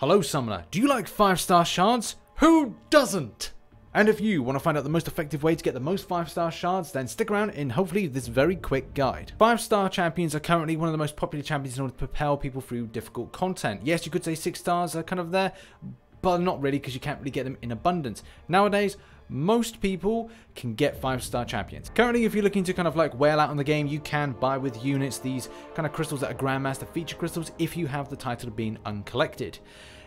Hello Summoner, do you like 5-star shards? Who doesn't? And if you want to find out the most effective way to get the most 5-star shards, then stick around in hopefully this very quick guide. 5-star champions are currently one of the most popular champions in order to propel people through difficult content. Yes, you could say 6 stars are kind of there, but not really because you can't really get them in abundance. Nowadays, most people can get 5-star champions. Currently, if you're looking to kind of like whale out on the game, you can buy with units these kind of crystals that are Grandmaster feature crystals if you have the title of being uncollected.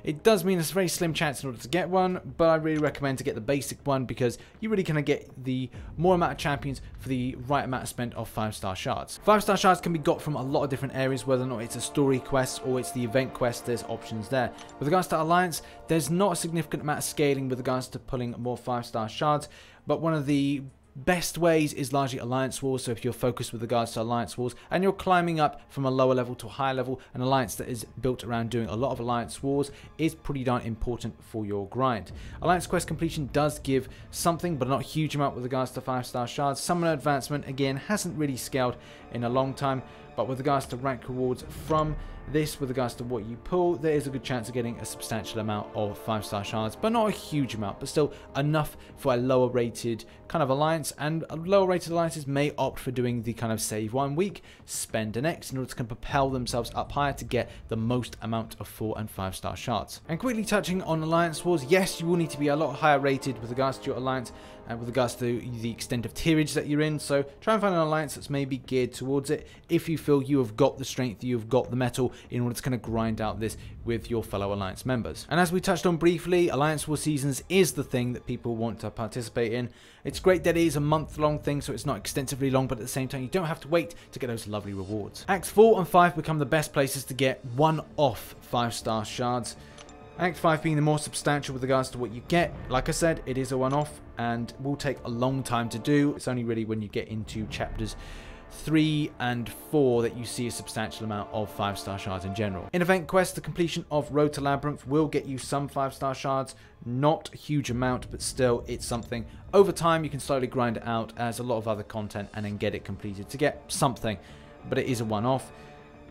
It does mean it's a very slim chance in order to get one, but I really recommend to get the basic one because you really kind of get the more amount of champions for the right amount of spend of 5-star shards. 5-star shards can be got from a lot of different areas, whether or not it's a story quest or it's the event quest, there's options there. With regards to Alliance, there's not a significant amount of scaling with regards to pulling more 5-star shards, but one of the best ways is largely Alliance Wars. So if you're focused with regards to Alliance Wars and you're climbing up from a lower level to a higher level, an alliance that is built around doing a lot of Alliance Wars is pretty darn important for your grind. Alliance quest completion does give something, but not a huge amount with regards to 5-star shards. Summoner advancement again hasn't really scaled in a long time, but with regards to rank rewards from this, with regards to what you pull, there is a good chance of getting a substantial amount of 5-star shards, but not a huge amount, but still enough for a lower rated kind of alliance. And lower rated alliances may opt for doing the kind of save 1 week, spend an X in order to kind of propel themselves up higher to get the most amount of 4 and 5-star shards. And quickly touching on Alliance Wars, yes, you will need to be a lot higher rated with regards to your alliance and with regards to the extent of tierage that you're in. So try and find an alliance that's maybe geared towards it if you feel you have got the strength, you've got the metal in order to kind of grind out this with your fellow alliance members. And as we touched on briefly, Alliance War Seasons is the thing that people want to participate in. It's great that it is a month-long thing, so it's not extensively long, but at the same time, you don't have to wait to get those lovely rewards. Acts 4 and 5 become the best places to get one-off 5-star shards. Act 5 being the more substantial with regards to what you get. Like I said, it is a one-off and will take a long time to do. It's only really when you get into chapters 3 and 4 that you see a substantial amount of 5-star shards in general. In event quest, the completion of Road to Labyrinth will get you some 5-star shards, not a huge amount, but still it's something. Over time you can slowly grind it out as a lot of other content and then get it completed to get something, but it is a one-off.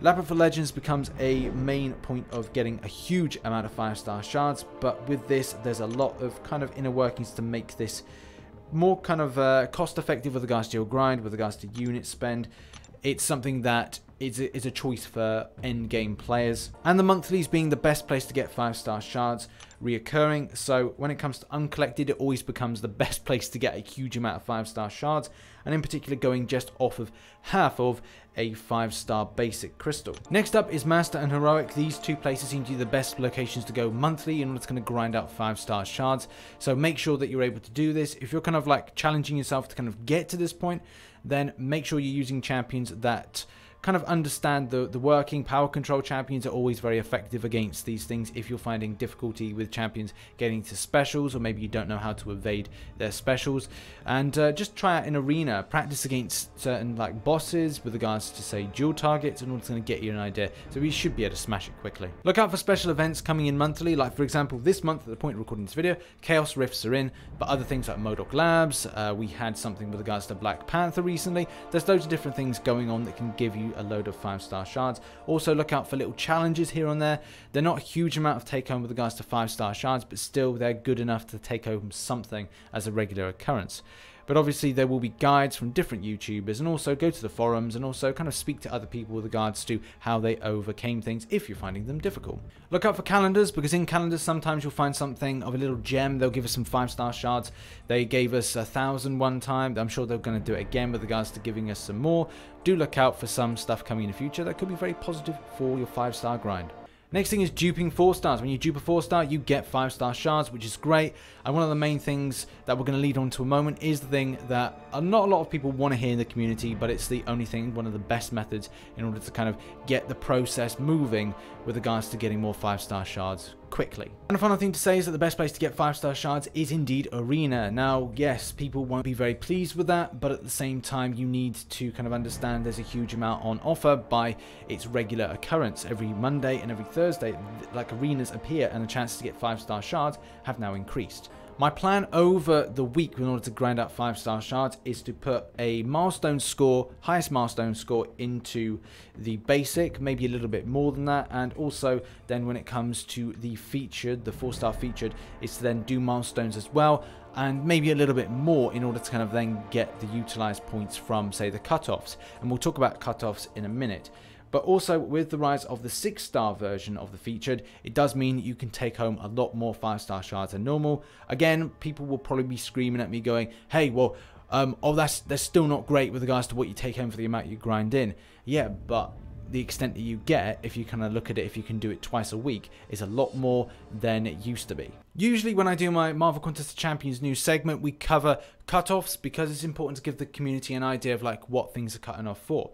Labyrinth of Legends becomes a main point of getting a huge amount of 5-star shards, but with this there's a lot of kind of inner workings to make this more kind of cost effective with regards to your grind, with regards to unit spend. It's something that is a choice for end game players. And the monthlies being the best place to get 5-star shards reoccurring. So when it comes to uncollected, it always becomes the best place to get a huge amount of 5-star shards. And in particular going just off of half of a 5-star basic crystal. Next up is Master and Heroic. These two places seem to be the best locations to go monthly in order to kind of grind out 5-star shards. So make sure that you're able to do this. If you're kind of like challenging yourself to kind of get to this point, then make sure you're using champions that kind of understand the working. Power control champions are always very effective against these things if you're finding difficulty with champions getting to specials, or maybe you don't know how to evade their specials. And just try out an arena, practice against certain like bosses with regards to say dual targets in order to get you an idea, so you should be able to smash it quickly. Look out for special events coming in monthly, like for example this month at the point of recording this video, Chaos Rifts are in, but other things like Modok Labs, we had something with regards to Black Panther recently. There's loads of different things going on that can give you a load of 5-star shards. Also look out for little challenges here and there. They're not a huge amount of take home with regards to 5-star shards, but still they're good enough to take home something as a regular occurrence. But obviously there will be guides from different YouTubers, and also go to the forums and also kind of speak to other people with regards to how they overcame things if you're finding them difficult. Look out for calendars, because in calendars sometimes you'll find something of a little gem. They'll give us some 5-star shards. They gave us 1,000 one time. I'm sure they're going to do it again with regards to giving us some more. Do look out for some stuff coming in the future that could be very positive for your 5-star grind. Next thing is duping 4 stars. When you dupe a 4-star, you get 5-star shards, which is great. And one of the main things that we're going to lead on to a moment is the thing that not a lot of people want to hear in the community, but it's the only thing, one of the best methods in order to kind of get the process moving with regards to getting more 5-star shards quickly. And the final thing to say is that the best place to get 5-star shards is indeed Arena. Now, yes, people won't be very pleased with that, but at the same time, you need to kind of understand there's a huge amount on offer by its regular occurrence. Every Monday and every Thursday, like arenas appear, and the chances to get 5-star shards have now increased. My plan over the week in order to grind out 5-star shards is to put a milestone score, highest milestone score, into the basic, maybe a little bit more than that, and also then when it comes to the featured, the 4-star featured, is to then do milestones as well, and maybe a little bit more in order to kind of then get the utilized points from, say, the cutoffs. And we'll talk about cutoffs in a minute. But also, with the rise of the 6-star version of the featured, it does mean you can take home a lot more 5-star shards than normal. Again, people will probably be screaming at me going, hey, well, that's still not great with regards to what you take home for the amount you grind in. Yeah, but the extent that you get, if you kind of look at it, if you can do it twice a week, is a lot more than it used to be. Usually when I do my Marvel Contest of Champions news segment, we cover cutoffs because it's important to give the community an idea of like what things are cutting off for.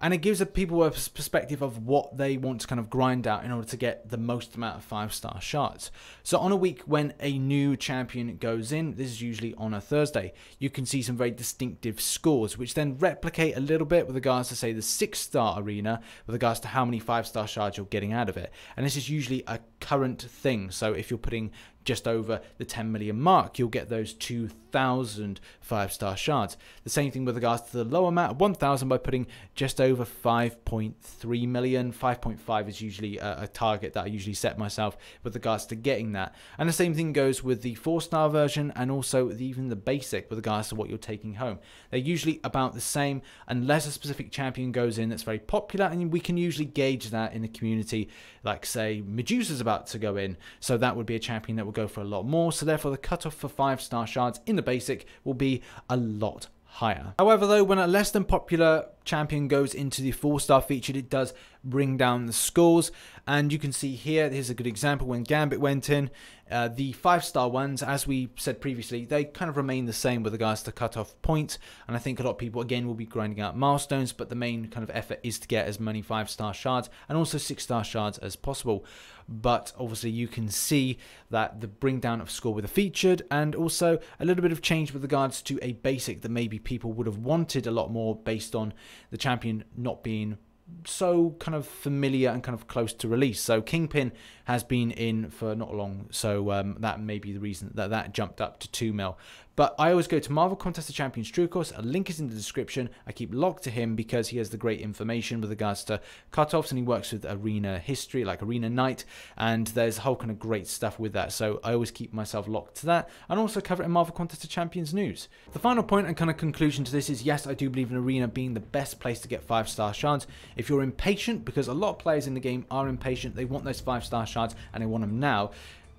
And it gives people a perspective of what they want to kind of grind out in order to get the most amount of 5-star shards. So on a week when a new champion goes in, this is usually on a Thursday, you can see some very distinctive scores, which then replicate a little bit with regards to, say, the 6-star arena, with regards to how many 5-star shards you're getting out of it. And this is usually a current thing. So if you're putting just over the 10 million mark, you'll get those 2,000 5-star shards. The same thing with regards to the lower amount of 1,000 by putting just over 5.3 million. 5.5 is usually a target that I usually set myself with regards to getting that. And the same thing goes with the 4-star version and also even the basic with regards to what you're taking home. They're usually about the same unless a specific champion goes in that's very popular, and we can usually gauge that in the community, like say Medusa's about to go in, so that would be a champion that will go for a lot more, so therefore the cutoff for 5-star shards in the basic will be a lot higher. However, though, when a less than popular champion goes into the 4-star featured, it does bring down the scores, and you can see here, here's a good example when Gambit went in. The 5-star ones, as we said previously, they kind of remain the same with regards to cutoff points, and I think a lot of people again will be grinding out milestones, but the main kind of effort is to get as many 5-star shards and also 6-star shards as possible. But obviously you can see that the bring down of score with a featured, and also a little bit of change with regards to a basic that maybe people would have wanted a lot more based on the champion not being so kind of familiar and kind of close to release. So Kingpin has been in for not long, so that may be the reason that jumped up to 2 mil. But I always go to Marvel Contest of Champions True Course. A link is in the description. I keep logged to him because he has the great information with regards to cutoffs, and he works with arena history, like Arena Night, and there's a whole kind of great stuff with that. So I always keep myself locked to that, and also cover it in Marvel Contest of Champions news. The final point and kind of conclusion to this is, yes, I do believe in Arena being the best place to get 5-star shards. If you're impatient, because a lot of players in the game are impatient, they want those 5-star shards and they want them now,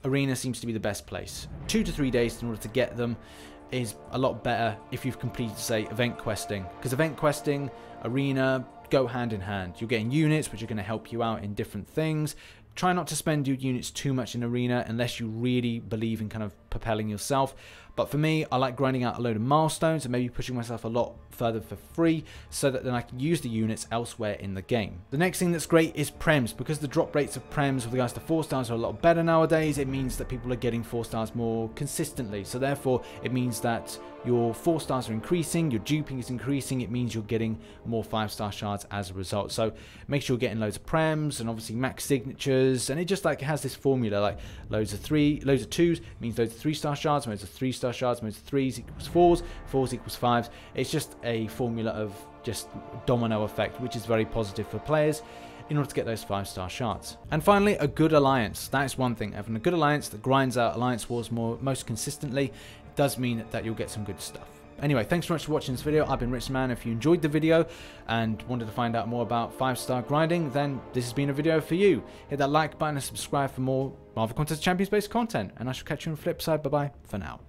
Arena seems to be the best place. 2 to 3 days in order to get them is a lot better if you've completed, say, event questing, because event questing, Arena go hand in hand. You're getting units which are going to help you out in different things. Try not to spend your units too much in Arena unless you really believe in kind of propelling yourself. But for me, I like grinding out a load of milestones and maybe pushing myself a lot further for free so that then I can use the units elsewhere in the game. The next thing that's great is prems, because the drop rates of prems with regards to 4-stars are a lot better nowadays. It means that people are getting 4-stars more consistently. So therefore, it means that your 4-stars are increasing, your duping is increasing. It means you're getting more 5-star shards as a result. So make sure you're getting loads of prems and obviously max signatures. And it just like it has this formula, like loads of 2s means loads of 3-star shards, loads of 3-star shards, loads of 3s equals 4s, 4s equals 5s. It's just a formula of just domino effect, which is very positive for players in order to get those 5-star shards. And finally, a good alliance. That is one thing. Having a good alliance that grinds out alliance wars most consistently does mean that you'll get some good stuff. Anyway, thanks so much for watching this video. I've been RichTheMan. If you enjoyed the video and wanted to find out more about 5-star grinding, then this has been a video for you. Hit that like button and subscribe for more Marvel Contest Champions based content, and I shall catch you on the flip side. Bye bye for now.